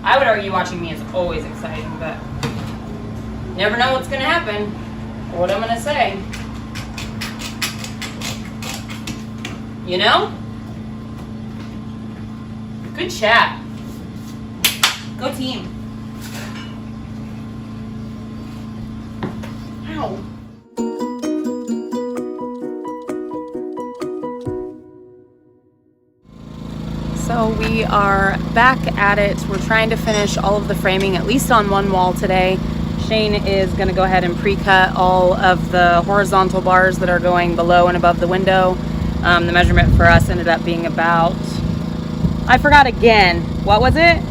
I would argue watching me is always exciting, but never know what's going to happen or what I'm going to say. You know? Good chat. Go team. Ow. So we are back at it. We're trying to finish all of the framing, at least on one wall today. Shane is going to go ahead and pre-cut all of the horizontal bars that are going below and above the window. The measurement for us ended up being about, I forgot again. What was it?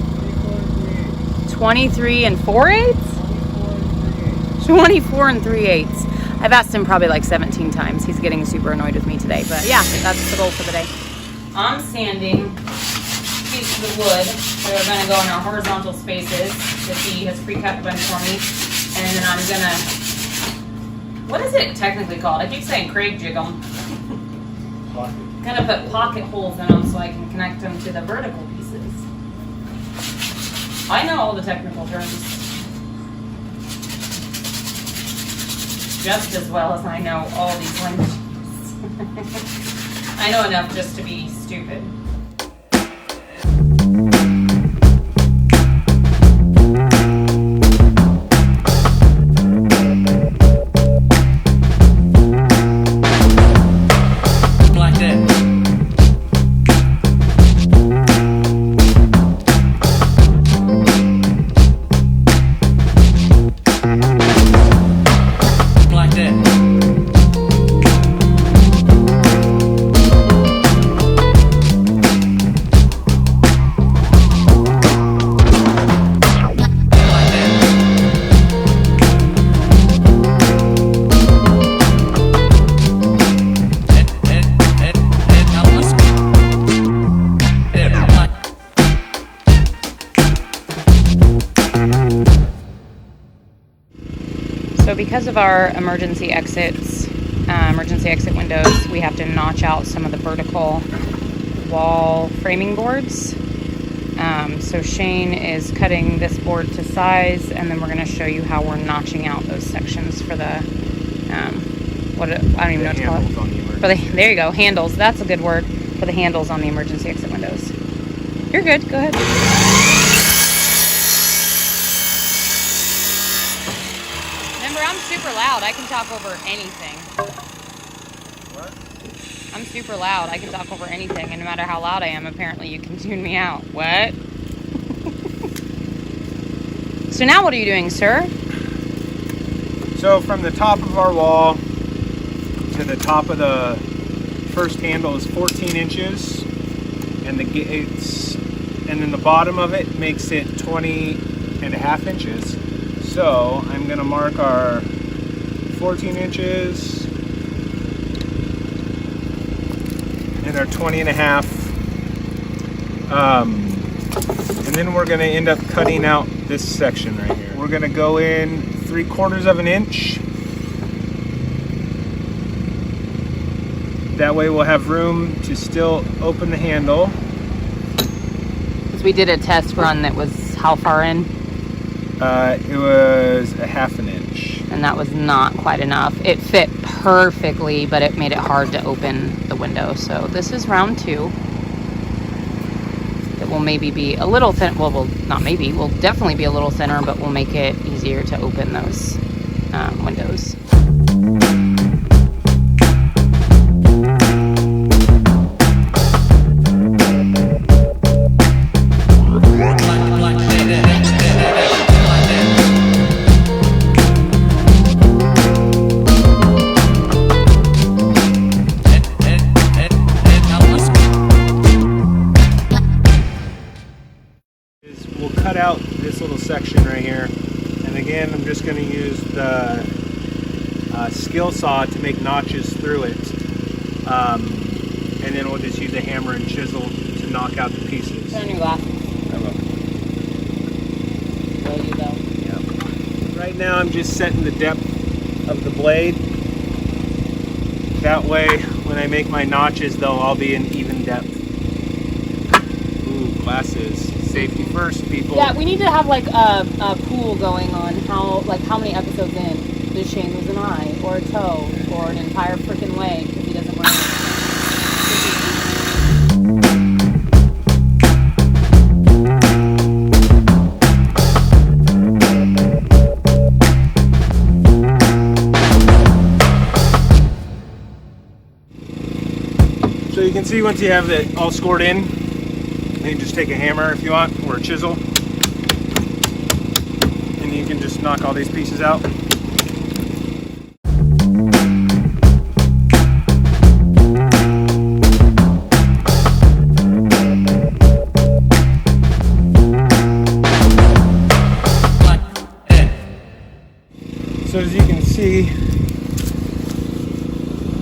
23 and 4/8? 24 and 3/8. I've asked him probably like 17 times. He's getting super annoyed with me today. But yeah, that's the goal for the day. I'm sanding pieces of wood that are going to go in our horizontal spaces that he has pre-cut a bunch for me. And then I'm going to, what is it technically called? I keep saying Craig jig them. I'm going to put pocket holes in them so I can connect them to the vertical pieces. I know all the technical terms just as well as I know all these languages. I know enough just to be stupid. So because of our emergency exit windows, we have to notch out some of the vertical wall framing boards. So Shane is cutting this board to size, and then we're going to show you how we're notching out those sections for the, I don't even know what to call it. There you go, handles. That's a good word, for the handles on the emergency exit windows. You're good, go ahead. I'm super loud. I can talk over anything. What? I'm super loud. I can talk over anything, and no matter how loud I am, apparently you can tune me out. What? So now what are you doing, sir? So from the top of our wall to the top of the first handle is 14 inches, and the gates, and then the bottom of it makes it 20.5 inches. So I'm going to mark our 14 inches and our 20.5, and then we're going to end up cutting out this section right here. We're going to go in 3/4 of an inch. That way we'll have room to still open the handle. Because we did a test run that was how far in? It was 1/2 inch. And that was not quite enough. It fit perfectly, but it made it hard to open the window. So this is round 2. It will maybe be a little thin. Well, not maybe. We'll definitely be a little thinner, but we'll make it easier to open those windows. We'll cut out this little section right here, and again I'm just going to use the skill saw to make notches through it, and then we'll just use a hammer and chisel to knock out the pieces. Turn on your glasses. I will. Will you though? Yep. Right now I'm just setting the depth of the blade. That way when I make my notches they'll all be in even depth. Ooh, glasses. safety first, people. Yeah, we need to have like a pool going on how many episodes in does Shane lose an eye or a toe or an entire freaking leg because he doesn't wear So you can see once you have it all scored in, you can just take a hammer if you want, or a chisel, and you can just knock all these pieces out. So as you can see,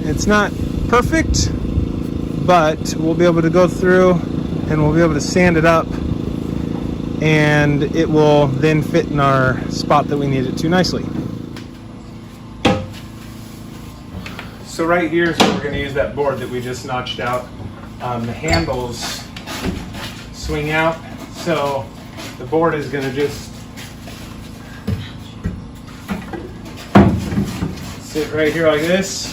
it's not perfect, but we'll be able to go through and we'll be able to sand it up, and it will then fit in our spot that we need it to nicely. So right here is where we're going to use that board that we just notched out. The handles swing out, so the board is going to just sit right here like this,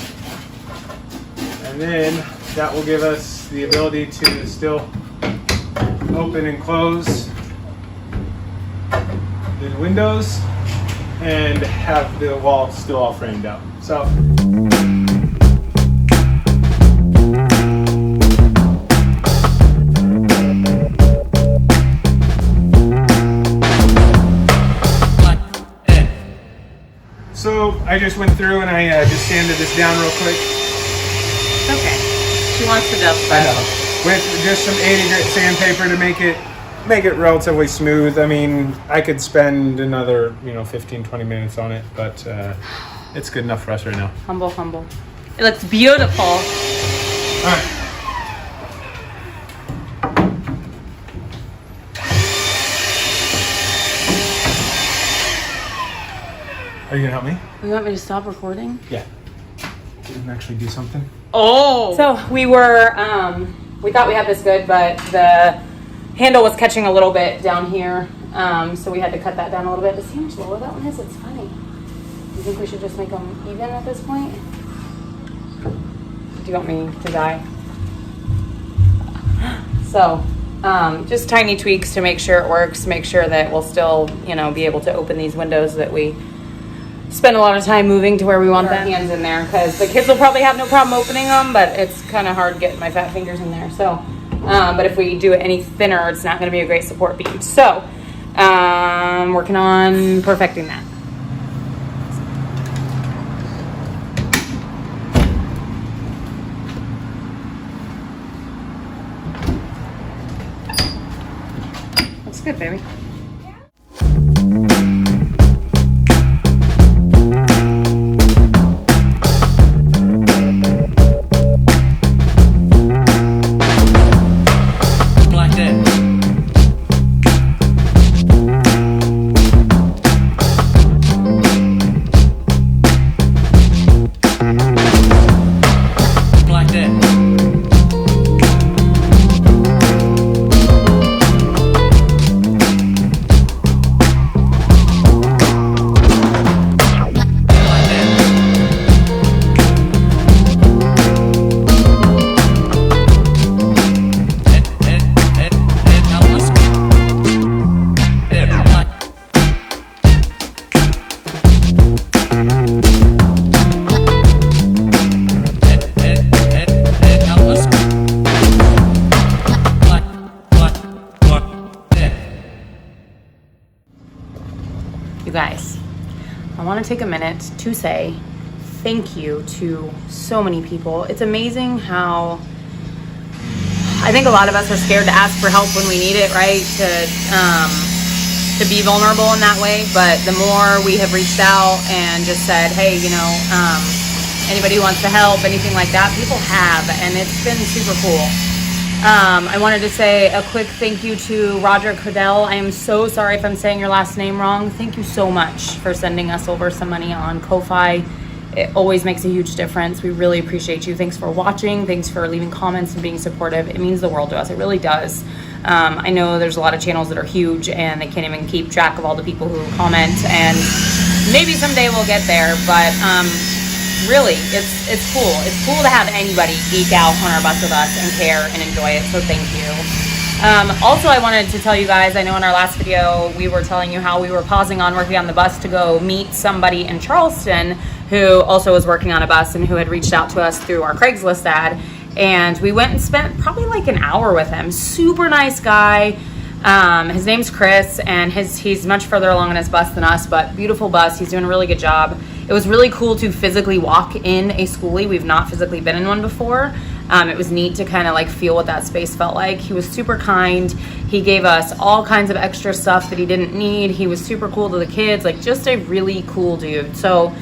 and then that will give us the ability to still open and close the windows and have the wall still all framed out. So I just went through and I just sanded this down real quick. Okay. She wants to dust I that. know. With just some 80 grit sandpaper to make it relatively smooth. I mean, I could spend another 15-20 minutes on it, but it's good enough for us right now. Humble, humble. It looks beautiful. All right. Are you gonna help me? You want me to stop recording? Yeah. Didn't actually do something. Oh. So we were, we thought we had this good, but the handle was catching a little bit down here. So we had to cut that down a little bit. To see how much lower that one is, it's funny. Do you think we should just make them even at this point? Do you want me to die? So, just tiny tweaks to make sure it works, make sure that we'll still, be able to open these windows that we spend a lot of time moving to where we want the hands in there, because the kids will probably have no problem opening them, but it's kind of hard getting my fat fingers in there. So, but if we do it any thinner, it's not going to be a great support beam. So, working on perfecting that. Looks good, baby. You guys, I want to take a minute to say thank you to so many people. It's amazing how I think a lot of us are scared to ask for help when we need it, right? To be vulnerable in that way. But the more we have reached out and just said, hey, anybody who wants to help, anything like that, people have, and it's been super cool. I wanted to say a quick thank you to Roger Cordell. I am so sorry if I'm saying your last name wrong. Thank you so much for sending us over some money on Ko-Fi. It always makes a huge difference. We really appreciate you. Thanks for watching. Thanks for leaving comments and being supportive. It means the world to us. It really does. I know there's a lot of channels that are huge and they can't even keep track of all the people who comment, and maybe someday we'll get there, but really, it's cool. It's cool to have anybody geek out on our bus with us and care and enjoy it, so thank you. Also, I wanted to tell you guys, I know in our last video, we were telling you how we were pausing on working on the bus to go meet somebody in Charleston who also was working on a bus and who had reached out to us through our Craigslist ad. And we went and spent probably like an hour with him. Super nice guy. His name's Chris, and he's much further along in his bus than us, but beautiful bus. He's doing a really good job. It was really cool to physically walk in a Skoolie. We've not physically been in one before. It was neat to kind of like feel what that space felt like. He was super kind. He gave us all kinds of extra stuff that he didn't need. He was super cool to the kids, like just a really cool dude. So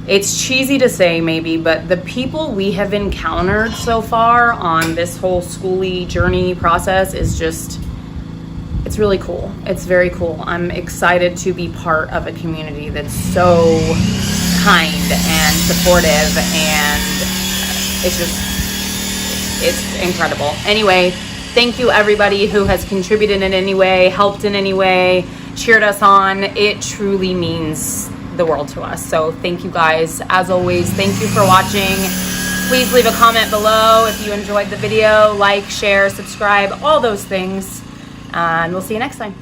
it's cheesy to say maybe, but the people we have encountered so far on this whole Skoolie journey process is just, it's really cool. It's very cool. I'm excited to be part of a community that's so kind and supportive, and it's incredible. Anyway, thank you everybody who has contributed in any way, helped in any way, cheered us on. It truly means the world to us. So thank you guys. As always, thank you for watching. Please leave a comment below if you enjoyed the video. Like, share, subscribe, all those things. And we'll see you next time.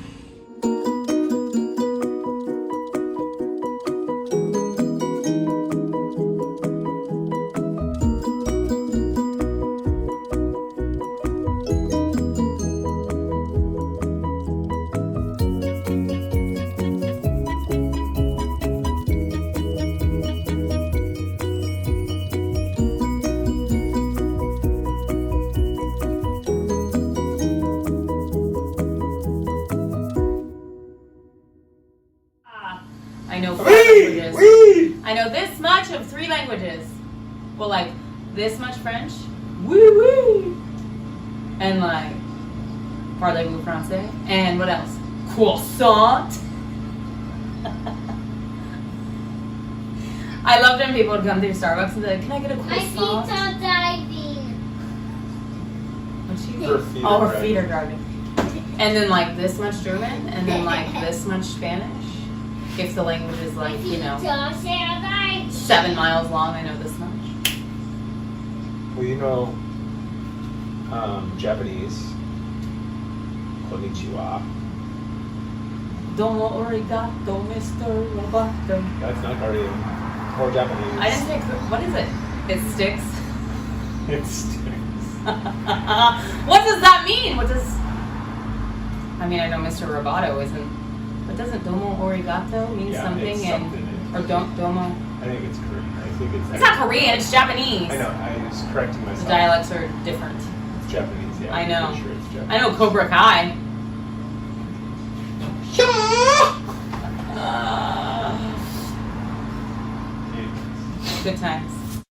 I know 4 languages. I know this much of 3 languages. Well, like this much French. Woo woo. And like parlez-vous français? And what else? Croissant. I loved when people would come through Starbucks and be like, "Can I get a croissant?" My feet are diving. What's she? Her feet are driving. And then like this much German, and then like this much Spanish. If the language is like, you know, 7 miles long, I know this much. Well, you know, Japanese. Konnichiwa. Domo arigato, Mr. Roboto. That's not Korean. Or Japanese. I didn't say, what is it? It sticks? It sticks. What does that mean? I mean, I know Mr. Roboto isn't, but doesn't domo arigato mean something? It's something. Or don't domo? I think it's Korean. I think it's It's not Korean, it's Japanese. I know, I was correcting myself. The dialects are different. It's Japanese, yeah. I know. I'm pretty sure it's Japanese. I know Cobra Kai. Good times.